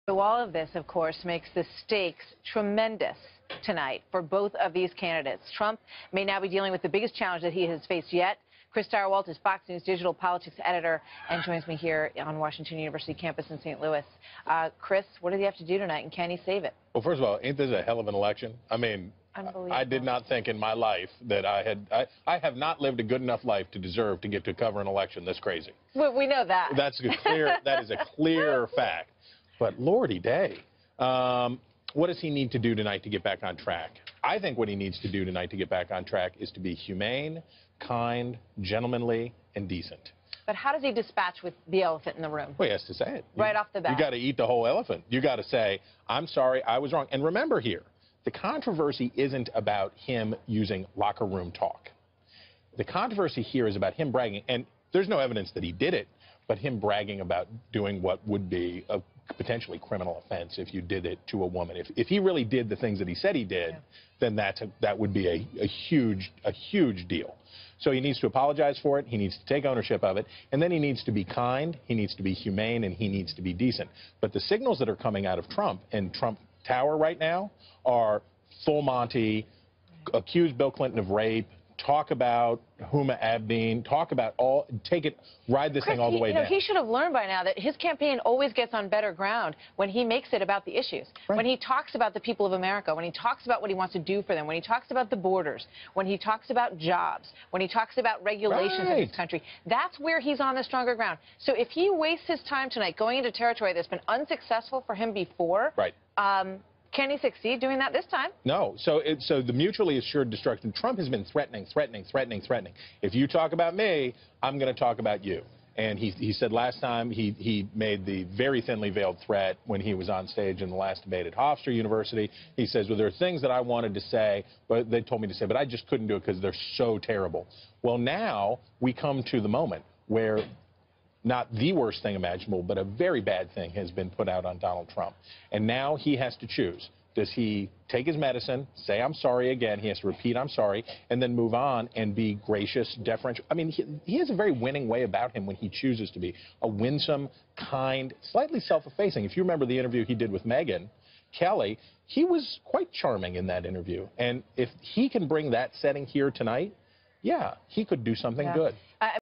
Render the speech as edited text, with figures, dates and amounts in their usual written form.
So all of this, of course, makes the stakes tremendous tonight for both of these candidates. Trump may now be dealing with the biggest challenge that he has faced yet. Chris Stirewalt is Fox News digital politics editor and joins me here on Washington University campus in St. Louis. Chris, what does he have to do tonight, and can he save it? Well, first of all, ain't this a hell of an election? I mean, I did not think in my life that I have not lived a good enough life to deserve to get to cover an election this crazy. Well, we know that. That is a clear fact. But lordy day, what does he need to do tonight to get back on track? I think what he needs to do tonight to get back on track is to be humane, kind, gentlemanly, and decent. But how does he dispatch with the elephant in the room? Well, he has to say it. Right off the bat. You got to eat the whole elephant. You got to say, I'm sorry, I was wrong. And remember here, the controversy isn't about him using locker room talk. The controversy here is about him bragging, and there's no evidence that he did it, but him bragging about doing what would be a potentially criminal offense if you did it to a woman. If he really did the things that he said he did, then that would be a huge deal. So he needs to apologize for it, he needs to take ownership of it, and then he needs to be kind, he needs to be humane, and he needs to be decent. But the signals that are coming out of Trump and Trump Tower right now are full Monty, accuse Bill Clinton of rape, talk about Huma Abedin, ride this thing all the way down. He should have learned by now that his campaign always gets on better ground when he makes it about the issues. Right. When he talks about the people of America, when he talks about what he wants to do for them, when he talks about the borders, when he talks about jobs, when he talks about regulations in this country, that's where he's on the stronger ground. So if he wastes his time tonight going into territory that's been unsuccessful for him before, can he succeed doing that this time? No. So the mutually assured destruction. Trump has been threatening. If you talk about me, I'm going to talk about you. And he said last time he made the very thinly veiled threat when he was on stage in the last debate at Hofstra University. He says, well, there are things that I wanted to say, but they told me to say, but I just couldn't do it because they're so terrible. Well, now we come to the moment where not the worst thing imaginable, but a very bad thing has been put out on Donald Trump. And now he has to choose. Does he take his medicine, say I'm sorry again, he has to repeat I'm sorry, and then move on and be gracious, deferential? I mean, he has a very winning way about him when he chooses to be. A winsome, kind, slightly self-effacing. If you remember the interview he did with Megyn Kelly, he was quite charming in that interview. And if he can bring that setting here tonight, yeah, he could do something good.